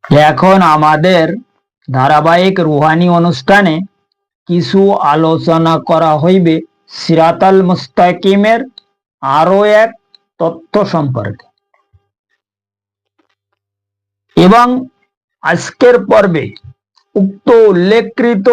এখন আমাদের ধারাবাহিক রুহানি অনুষ্ঠানে কিছু আলোচনা করা হইবে সিরাতাল মুস্তাকিমের আরো এক তথ্য সম্পর্কে। এবং আজকের পর্বে উক্ত উল্লেখকৃত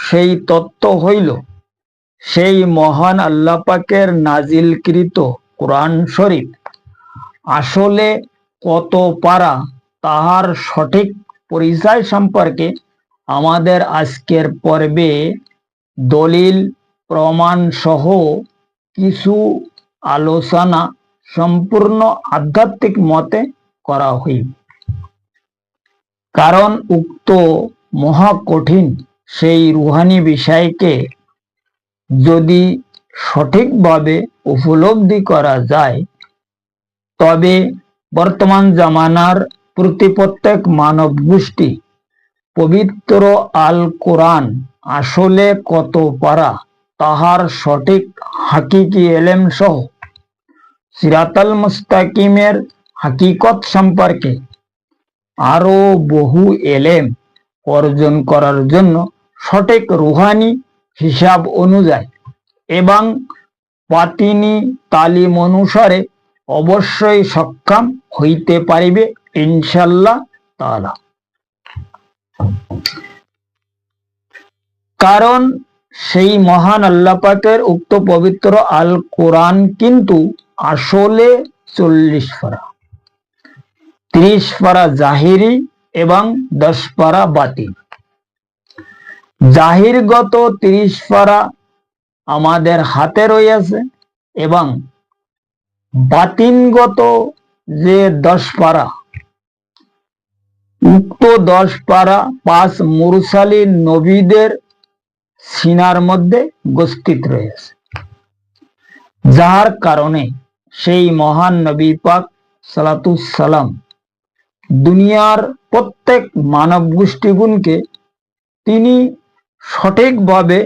সেই তথ্য হইল সেই মহান আল্লাহ পাকের নাজিলকৃত কোরআন শরীফ আসলে কত পারা তাহার সঠিক পরিচয় সম্পর্কে আমাদের আজকের পর্বে দলিল প্রমাণ সহ কিছু আলোচনা সম্পূর্ণ আধ্যাত্মিক মতে করা হইবে। কারণ উক্ত মহা কঠিন সেই রুহানি বিষয়কে যদি সঠিকভাবে উপলব্ধি করা যায় তবে বর্তমান জামানার প্রত্যেক মানব গোষ্ঠী পবিত্র আল কোরআন আসলে কত পারা তাহার সঠিক হাকিকি এলেম সহ সিরাতাল মুস্তাকিমের হাকিকত সম্পর্কে আরো বহু এলেম অর্জন করার জন্য সঠিক রুহানি হিসাব অনুযায়ী এবং বাতিনি তালিম অনুসারে অবশ্যই সক্ষম হইতে পারিবে ইনশাআল্লাহ তাআলা। কারণ সেই মহান আল্লাহ পাকের উক্ত পবিত্র আল কোরআন কিন্তু আসলে 40 পারা, 30 পারা জাহিরি এবং 10 পারা বাতিন। জাহিরগত 30 পারা আমাদের হাতে রয়েছে এবং বাতিনগত যে 10 পারা উক্ত 10 পারা 5 মুরসালিন নবীদের সিনার মধ্যে উপস্থিত রয়েছে, যার কারণে সেই মহান নবী পাক সালাতুস সালাম দুনিয়ার প্রত্যেক মানব গোষ্ঠীগুণকে তিনি সঠিকভাবে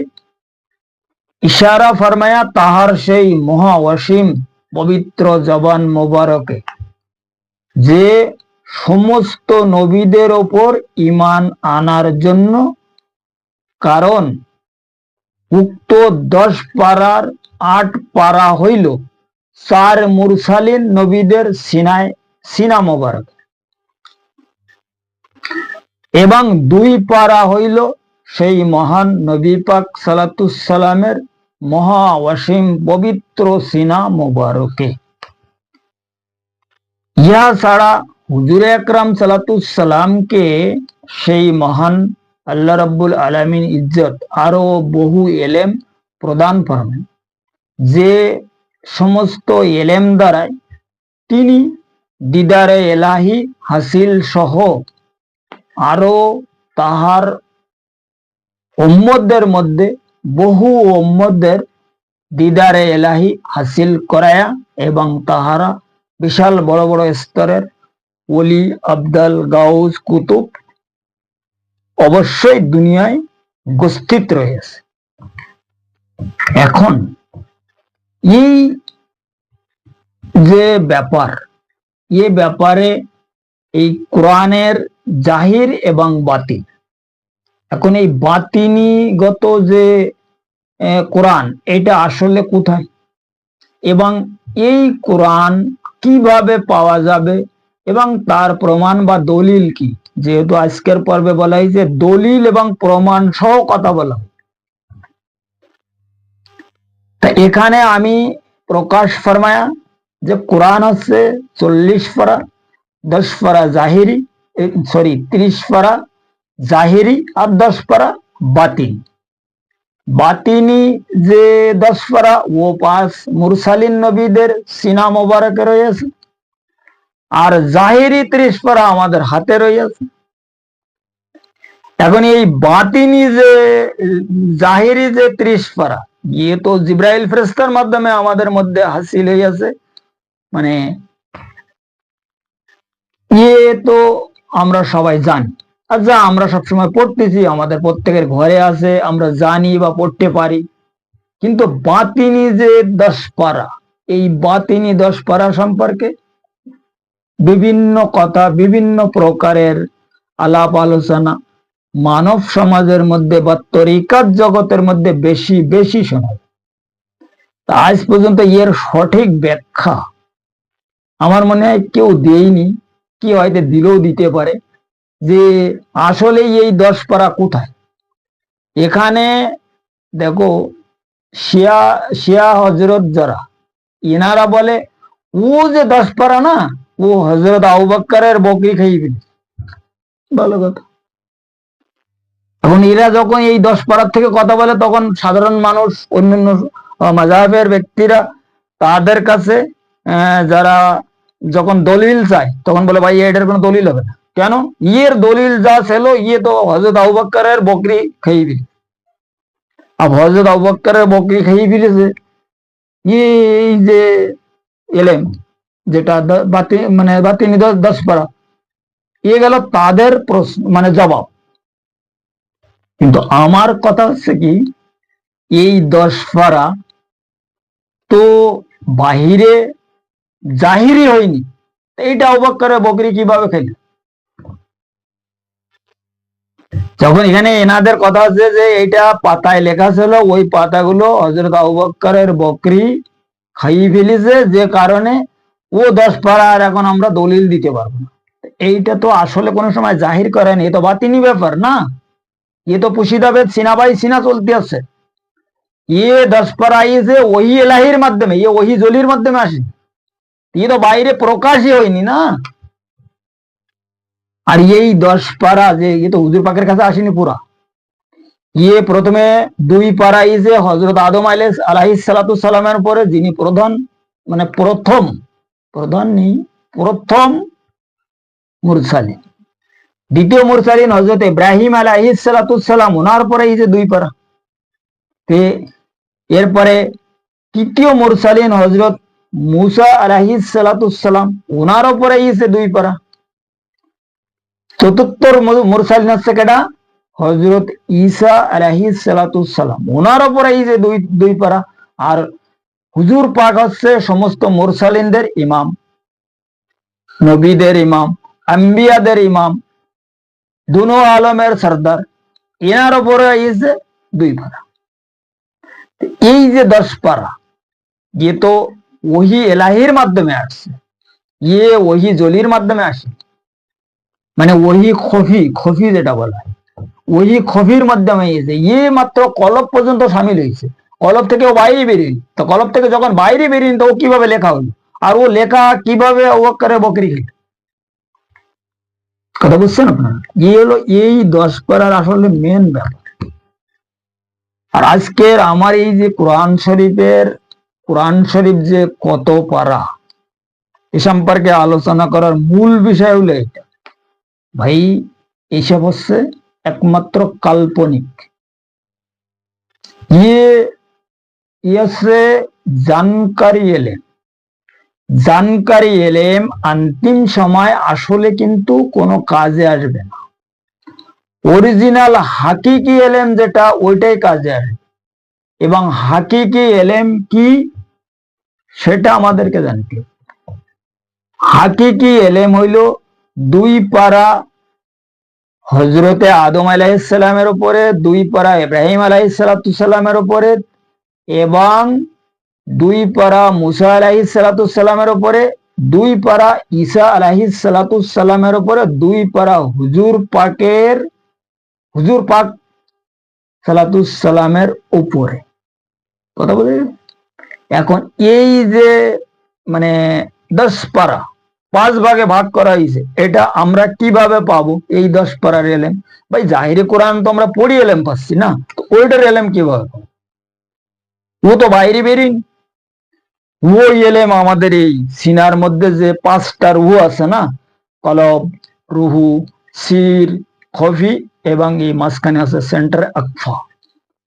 ইশারা ফরমায়া তাহার সেই মহা অসীম পবিত্র জবান মোবারকে যে সমস্ত নবীদের ওপর ঈমান আনার জন্য। কারণ উক্ত 10 পারার 8 পারা হইল 4 মুরসালিন নবীদের সিনা মোবারক এবং 2 পারা হইল সেই মহান নবী পাক সালাতুস সালামের মহা অসীম পবিত্র সিনা মোবারকে। ইহা ছাড়া হুজুরে আকরাম সালাতুস সালামকে সেই মহান আল্লাহ রাব্বুল আলামিন ইজ্জত আরো বহু এলেম প্রদান ফরমান, যে সমস্ত এলেম দ্বারায় তিনি দিদারে এলাহি হাসিল সহ আরো তাহার উম্মতদের মধ্যে বহু উম্মতদের দিদারে এলাহি হাসিল করায়া এবং তাহারা বিশাল বড় বড় স্তরের ওলি আবদাল গাউস কুতুব অবশ্যই দুনিয়ায় উপস্থিত রয়েছে। এখন এই যে ব্যাপার, এই ব্যাপারে এই কোরআনের জাহির এবং বাতিন, এখন এই বাতিনিগত যে কোরআন এটা আসলে কোথায় এবং এই কোরআন কিভাবে পাওয়া যাবে এবং তার প্রমাণ বা দলিল কি, যেহেতু আজকের পর্বে বলা হয়েছে দলিল এবং প্রমাণ সহ কথা বলা হয়, তা এখানে আমি প্রকাশ ফরমায়া যে কোরআন হচ্ছে 40 পারা, 10 পারা জাহিরি, 30 পারা জাহিরি আর 10 পারা বাতিন। বাতিনি যে 10 পারা ও 5 মুরসালিন নবীদের সিনা মোবারকে রয়েছে আর জাহিরি 30 পারা আমাদের হাতে রয়েছে। এখন এই বাতিনি যে জাহিরি যে 30 পারা ইয়ে তো জিব্রাইল ফেরেশতার মাধ্যমে আমাদের মধ্যে হাসিল হইয়াছে, মানে ইয়ে তো আমরা সবাই জানি, আর যা আমরা সবসময় পড়তেছি আমাদের প্রত্যেকের ঘরে আছে, আমরা জানি বা পড়তে পারি। কিন্তু বাতিনি যে 10 পারা, এই বাতিনি 10 পারা সম্পর্কে বিভিন্ন কথা, বিভিন্ন প্রকারের আলাপ আলোচনা মানব সমাজের মধ্যে বা তরিকাত জগতের মধ্যে বেশি বেশি শোনা যায়। আজ পর্যন্ত এর সঠিক ব্যাখ্যা আমার মনে হয় কেউ দেয়নি, কি হয়তো দিলেও দিতে পারে, যে আসলে এই 10 পারা কোথায়। এখানে দেখো, শিয়া শিয়া হজরত যারা, এনারা বলে ও যে 10 পারা না, ও হজরত আবু বকরের বকরি খেয়ে ফেলে। ভালো কথা। এখন এরা যখন এই 10 পারার থেকে কথা বলে, তখন সাধারণ মানুষ, অন্যান্য মাযহাবের ব্যক্তিরা তাদের কাছে যারা যখন দলিল চায়, তখন বলে ভাই এটার কোনো দলিল হবে না। কেন? ইয়ের দলিল যা ছিল, ইয়ে তো হযরত আবু বকরের বকরি খেয়ে ফেলে। আর হযরত আবু বকরের বকরি খেয়ে ফেলেছে, এই যে এলেম যেটা মানে বাতিনি 10 পারা, এ গেল তাদের প্রশ্ন, মানে জবাব। কিন্তু আমার কথা হচ্ছে কি, এই 10 পারা তো বাহিরে জাহিরি হয়নি, এইটা আবু বকরের বকরি কিভাবে খেল? যখন এখানে এনাদের কথা হচ্ছে যে এইটা পাতায় লেখা ছিল, ওই পাতাগুলো হযরত আবু বকরের বকরি খাইয়ে ফেলেছে, যে কারণে ও 10 পারা আর এখন আমরা দলিল দিতে পারবো না। এইটা তো আসলে কোনো সময় জাহির করেনি, এ তো বাতিনি ব্যাপার না, এ তো পুশিদাবেদ সিনা বাই সিনা চলতে আছে। ये 10 পারা যে ওহি এলাহির মাধ্যমে, ये ওহি জলির মাধ্যমে আসেনি, ये তো বাইরে প্রকাশই হয়নি না। আর এই 10 পারা যে, ये তো হুজুর পাকের কাছে আসেনি পুরা, ইয়ে প্রথমে 2 পারা যে হযরত আদম আলাইহিস সালাতু সালামের পরে যিনি প্রধান, মানে প্রধান নেই, প্রথম মুরসালিন, দ্বিতীয় মুরসালিন হযরত ইব্রাহিম আলাইহিস সালাতু সালাম, ওনার পরে এই যে 2 পারা। এরপরে তৃতীয় মুরসালিন হযরত মুসা আলাইহিস সালাতু সালাম, ওনার উপরে এই যে 2 পারা। চতুর্থ মুরসালিন হচ্ছে কেডা? হযরত ঈসা আলাইহিস সালাতু সালাম, ওনার উপরে এই যে 2 পারা। আর হুজুর পাক হচ্ছে সমস্ত মুরসালিনদের ইমাম, নবীদের ইমাম, আম্বিয়াদের ইমাম, দুনো আলমের সরদার, এনার উপরে এই যে 2 পারা। এই যে 10 পারা, ये तो वही এলাহির মাধ্যমে আসছে, ये वही জলির মাধ্যমে আসে, মানে ওহি খফি যেটা বলা হয়, ওহি খফির মাধ্যমে এসে ইয়ে মাত্র কলব পর্যন্ত সামিল হয়েছে, কলব থেকে ও বাইরে বেরিয়ে। তো কলব থেকে যখন বাইরে বেরিয়ে, তো ও কিভাবে লেখা হলো, আর ও লেখা কিভাবে ও করে বকরি খেল? কথা বুঝছেন আপনারা? ইয়ে হলো এই 10 পারার আসলে মেন ব্যাপার। আর আজকের আমার এই যে কোরআন শরীফ যে কত পারা, এ সম্পর্কে আলোচনা করার মূল বিষয় হলো এটা। ভাই এইসব হচ্ছে একমাত্র কাল্পনিক, ইয়ে জানকারি এলেম অন্তিম সময় আসলে কিন্তু কোনো কাজে আসবে না। অরিজিনাল হাকিকি এলেম যেটা, ওইটাই কাজে আসবে। এবং হাকিকি এলেম কি, সেটা আমাদেরকে জানতে হবে। হাকিকি এলেম হইল 2 পারা হযরতে আদম আলাইহিস সালামের উপরে, 2 পারা ইব্রাহিম আলাইহিস সালামের উপরে, এবং 2 পারা মুসা আলাইহিস সালামের উপরে, 2 পারা ঈসা আলাইহিস সালামের উপরে, 2 পারা হুজুর পাক সালামের উপরে। কথা বলে, এখন এই যে মানে 10 পারা 5 ভাগে ভাগ করা হয়েছে, এটা আমরা কিভাবে পাবো এই 10 পারার এলেম? ভাই জাহিরি কোরআন তো আমরা পড়ি এলেম পাচ্ছি না, তো ওইটার এলেম কিভাবে পাবো? ও তো বাইরে বেরিন। ওই এলেম আমাদের এই সিনার মধ্যে যে 5টা রুহু আছে না, কলব, রুহু, সির, খফি, এবং এই মাঝখানে আছে সেন্টার আকফা।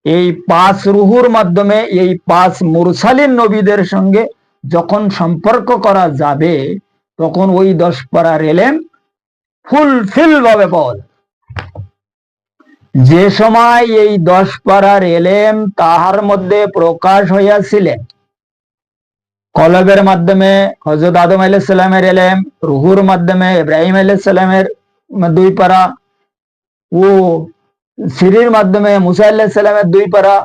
এই 5 রুহুর মাধ্যমে এই 5 মুরসালিন নবীদের সঙ্গে যখন সম্পর্ক করা যাবে, তখন ওই 10 পারার এলেম ফুলফিল ভাবে পাওয়া যাবে। যে সময় এই 10 পারার এলেম তাহার মধ্যে প্রকাশ হইয়াছিলেন, কলবের মাধ্যমে হযরত আদম আলাইহিস সালামের এলেম, রুহুর মাধ্যমে ইব্রাহিম আলাইহিস সালামের দুই পারা, ও সিরির মাধ্যমে মুসা আলাইহিস সালামের দুই পারা,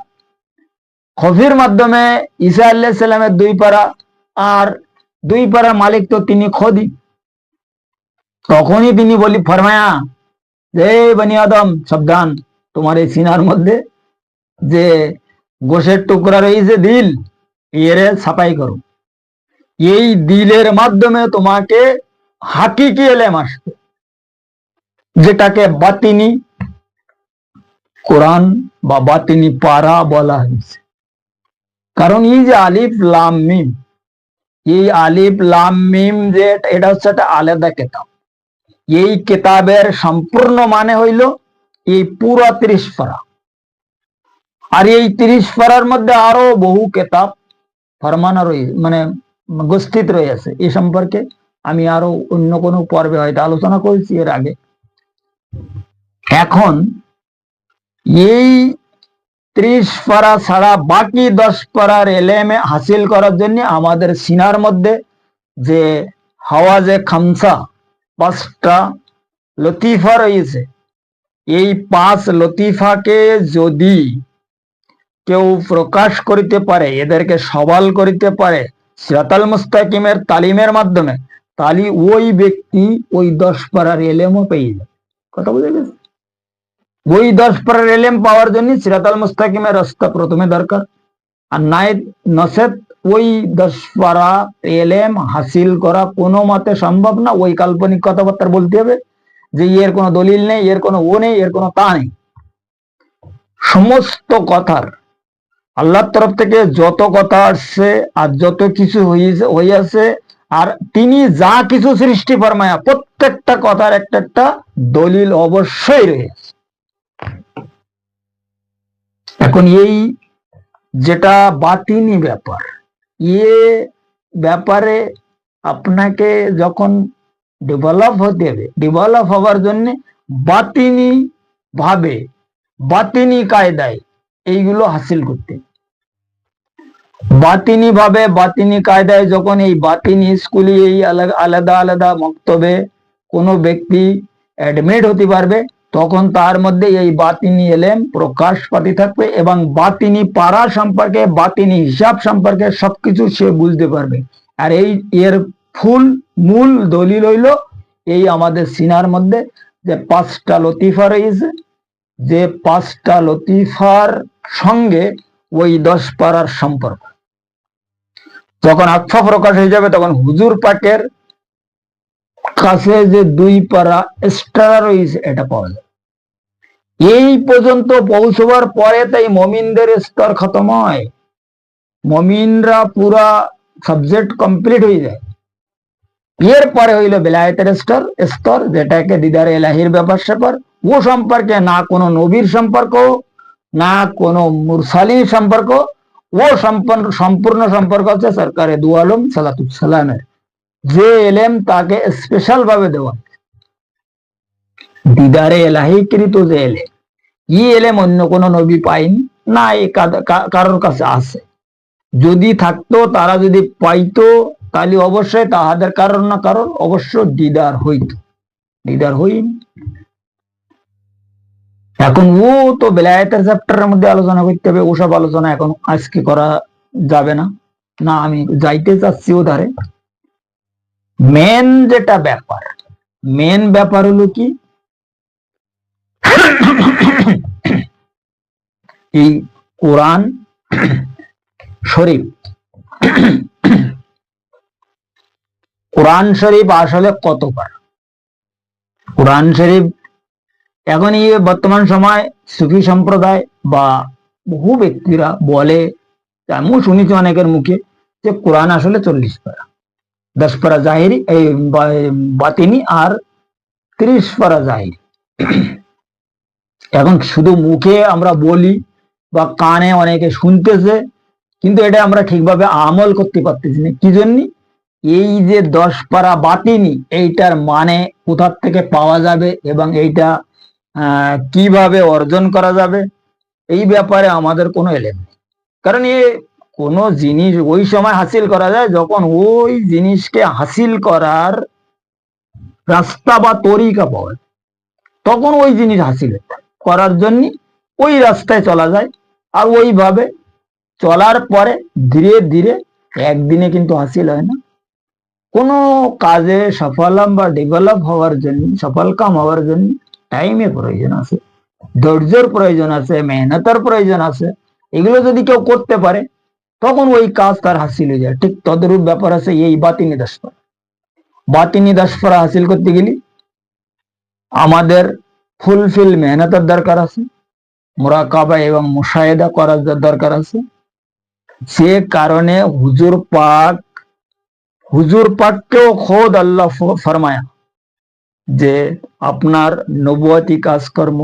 খফির মাধ্যমে ঈসা আলাইহিস সালামের দুই পারা, আর দুই পারার মালিক তো তিনি খোদি। তখনই তিনি বলি ফরমায়া যে বনি আদম সাবধান, তোমার এই সিনার মধ্যে যে গোশের টুকরা রয়েছে দিল, এর সাফাই করো। এই দিলের মাধ্যমে তোমাকে হাকিকি এলেম আসবে, যেটাকে বাতিনি কোরআন বা বাতিনি পারা বলা হয়েছে। কারণ এই যে আলিফ লাম মিম, এই আলিফ লাম মিম যে এটা হচ্ছে একটা আলাদা কিতাব। এই কিতাবের সম্পূর্ণ মানে হইল এই পুরা 30 পারা। আর এই 30 পারার মধ্যে আরো বহু কিতাব ফরমানা রয়েছে, মানে গোষ্ঠিত রয়েছে। এই সম্পর্কে আমি আরো অন্য কোনো পর্বে হয়তো আলোচনা করেছি এর আগে। এখন এই 30 পারা ছাড়া বাকি 10 পারার এলেমে হাসিল করার জন্য আমাদের সিনার মধ্যে যে হাওয়াজে খামসা, 5টা লতিফা রয়েছে। এই 5 লতিফাকে যদি কেউ প্রকাশ করিতে পারে, এদেরকে সবাল করিতে পারে সিরাতাল মুস্তাকিমের তালিমের মাধ্যমে, তাহলে ওই ব্যক্তি ওই 10 পারার এলেমও পেয়ে যাবে। কথা বুঝে গেছে? ওই 10 পারার এলেম পাওয়ার জন্য সিরাতাল মুস্তাকিমের রাস্তা প্রথমে দরকার। আর নাই নসেত ওই 10 পারা এলেম হাসিল করা কোনো মতে সম্ভব না। ওই কাল্পনিক কথাবার্তা বলতে হবে যে এর কোনো দলিল নেই, এর কোনো ও নেই, এর কোনো তা নেই। সমস্ত কথার আল্লাহর তরফ থেকে যত কথা আসছে আর যত কিছু হইয়াছে, আর তিনি যা কিছু সৃষ্টি ফরমায়া, প্রত্যেকটা কথার একটা একটা দলিল অবশ্যই রয়েছে। এখন এই যেটা বাতিনি ব্যাপার, এ ব্যাপারে আপনাকে যখন ডেভেলপ হতে হবে, ডেভেলপ হওয়ার জন্য বাতিনি ভাবে, বাতিনি কায়দায় এইগুলো হাসিল করতে। বাতিনি ভাবে, বাতিনি কায়দায় যখন এই বাতিনি স্কুলে এই আলাদা আলাদা মক্তবে কোনো ব্যক্তি অ্যাডমিট হতে পারবে, তখন তার মধ্যে এই বাতিনি এলেম প্রকাশ পাতি থাকবে এবং বাতিনি পারা সম্পর্কে, বাতিনি হিসাব সম্পর্কে সবকিছু সে বুঝতে পারবে। আর এই এর মূল দলিল হইল এই আমাদের সিনার মধ্যে যে 5টা লতিফা রয়েছে, যে 5টা লতিফার সঙ্গে ওই 10 পারার সম্পর্ক। যখন আত্মা প্রকাশ হয়ে যাবে তখন হুজুর পাকের কাছে যে 2 পারা এক্সট্রা রয়েছে এটা পাওয়া যাবে। এই পর্যন্ত পৌঁছবার পরে তাই মমিনদের স্তর খতম হয়, মমিনরা পুরা সাবজেক্ট কমপ্লিট হয়ে যায়। এরপরে হইল বেলায়েতের স্তর, যেটাকে দিদারে এলাহির ব্যাপার স্যাপার। ও সম্পর্কে না কোনো নবীর সম্পর্ক, না কোনো মুরসালিন সম্পর্ক, ও সম্পূর্ণ সম্পর্ক হচ্ছে সরকারে দু আলম সালাতুস সালামের যে এলেম তাকে স্পেশাল ভাবে দেওয়া দিদারে এলাহিকৃত যে এলেম, এই এলেম অন্য কোনো নবী পাইনি না, এই কারোর কাছে আছে। যদি থাকতো, তারা যদি পাইতো, তাহলে অবশ্যই তাহাদের কারণ না কারণ অবশ্য দিদার হইত, দিদার হইনি। এখন ও তো বেলায়েতের চ্যাপ্টারের মধ্যে আলোচনা করতে হবে, ওসব আলোচনা এখন আজকে করা যাবে না, না আমি যাইতে চাচ্ছি ওধারে। মেন যেটা ব্যাপার, মেন ব্যাপার হলো কি, এই কোরআন শরীফ, কোরআন শরীফ আসলে কত পারা? কোরআন শরীফ এখন এই বর্তমান সময় সুফি সম্প্রদায় বা বহু ব্যক্তিরা বলে, আমিও শুনেছি অনেকের মুখে, যে কোরআন আসলে 40 পারা, 10 পারা জাহিরি এই বাতিনি আর 30 পারা জাহিরি। এখন শুধু মুখে আমরা বলি বা কানে অনেকে শুনতেছে, কিন্তু এটা আমরা ঠিকভাবে আমল করতে পারতেছি না। কি জন্য? এই যে 10 পারা বাতিনি, এইটার মানে কোথা থেকে পাওয়া যাবে এবং এইটা কিভাবে অর্জন করা যাবে, এই ব্যাপারে আমাদের কোনো এলেম নেই। কারণ এ কোনো জিনিস ওই সময় হাসিল করা যায় যখন ওই জিনিসকে হাসিল করার রাস্তা বা তরিকা পাওয়া যায়। তখন ওই জিনিস হাসিল করার জন্য ওই রাস্তায় চলা যায়। আর ওইভাবে চলার পরে ধীরে ধীরে একদিনে কিন্তু হাসিল হয় না। কোনো কাজে সফল বা ডেভেলপ হওয়ার জন্য, সফল কাম হওয়ার জন্য টাইমের প্রয়োজন আছে, ধৈর্যের প্রয়োজন আছে, মেহনতের প্রয়োজন আছে। এগুলো যদি কেউ করতে পারে তখন ওই কাজ তার হাসিল হয়ে যায়। ঠিক তদরূপ ব্যাপার আছে এই বাতিনি 10 পারা। বাতিনি 10 পারা হাসিল করতে গেলে আমাদের ফুলফিল মেহনতের দরকার আছে, মুরাকাবা এবং মুশাহিদা করার দরকার আছে। সে কারণে হুজুর পাককেও খোদ আল্লাহ ফরমায়া যে আপনার নবুয়তি কাজকর্ম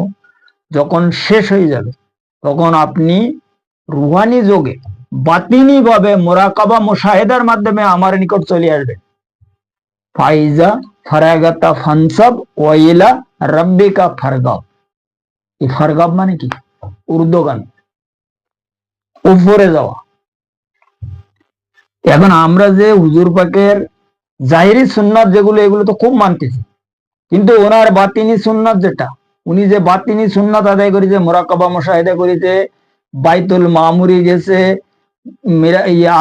যখন শেষ হয়ে যাবে তখন আপনি রুহানি যোগে বাতিনি ভাবে মুরাকাবা মুশাহিদার মাধ্যমে আমার নিকট চলে আসবেন। ফাইজা ফারাগাতা ফানসাব ওয়াইলা রাব্বিকা ফারগাব। এই ফারগাব মানে কি? উর্দুগান, উপরে যাওয়া। এখন আমরা যে হুজুর পাকের জাহিরি সুন্নাত যেগুলো, এগুলো তো খুব মানতেছি, কিন্তু ওনার বাতিনি সুন্নাত যেটা, উনি যে বাতিনি সুন্নাত আদায় করেছে, মুরাকাবা মুশাহিদা করেছে, বাইতুল মামুরি গেছে,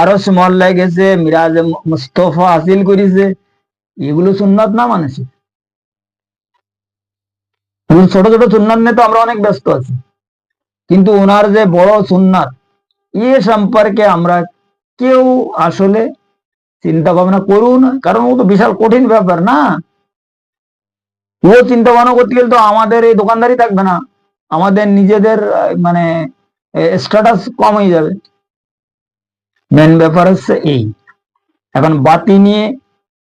আরশ মহল্লায় গেছে, মিরাজ মুস্তফা হাসিল করেছে, এগুলো সুন্নাত না মানেছে। ছোট ছোট সুন্নাত নিয়ে তো আমরা অনেক ব্যস্ত আছি, কিন্তু ওনার যে বড় সুন্নাত এ সম্পর্কে আমরা কেউ আসলে চিন্তা ভাবনা করবো না। কারণ ও তো বিশাল কঠিন ব্যাপার না। ও চিন্তা ভাবনা করতে গেলে তো আমাদের এই দোকানদারি থাকবে না, আমাদের নিজেদের মানে স্ট্যাটাস কম হয়ে যাবে। মেন ব্যাপার হচ্ছে এই। এখন বাতি নিয়ে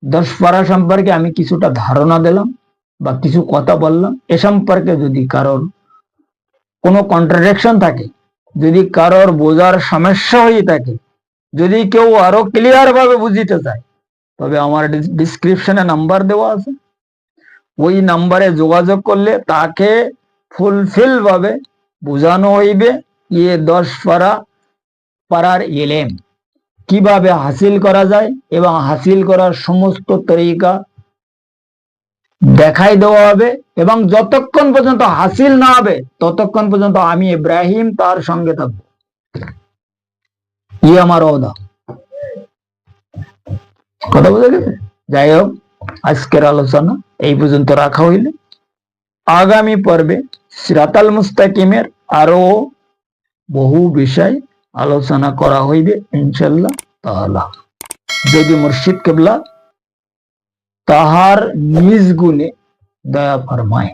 10 পারা সম্পর্কে আমি কিছুটা ধারণা দিলাম বা কিছু কথা বললাম। এ সম্পর্কে যদি কারোর কোনো কন্ট্রাডিকশন থাকে, যদি কারোর বোঝার সমস্যা হয়ে থাকে, যদি কেউ আরো ক্লিয়ার ভাবে বুঝিতে চায়, তবে আমার ডিসক্রিপশনে নাম্বার দেওয়া আছে, ওই নাম্বারে যোগাযোগ করলে তাকে ফুলফিল ভাবে বোঝানো হইবে। 10 পারার ইলম কিভাবে হাসিল করা যায় এবং হাসিল করার সমস্ত তরিকা দেখাই দেওয়া হবে। এবং যতক্ষণ পর্যন্ত হাসিল না হবে ততক্ষণ পর্যন্ত আমি ইব্রাহিম তার সঙ্গে থাকবো। আমার ওদা। কথা বুঝে গেছে? যাই হোক, আজকের আলোচনা এই পর্যন্ত রাখা হইলে আগামী পর্বে সিরাতাল মুস্তাকিমের আরো বহু বিষয় আলোচনা করা হইবে ইনশাল্লাহ তাআলা, যদি মুর্শিদ কেবলা তাহার নিজ গুণে দয়া ফরমায়।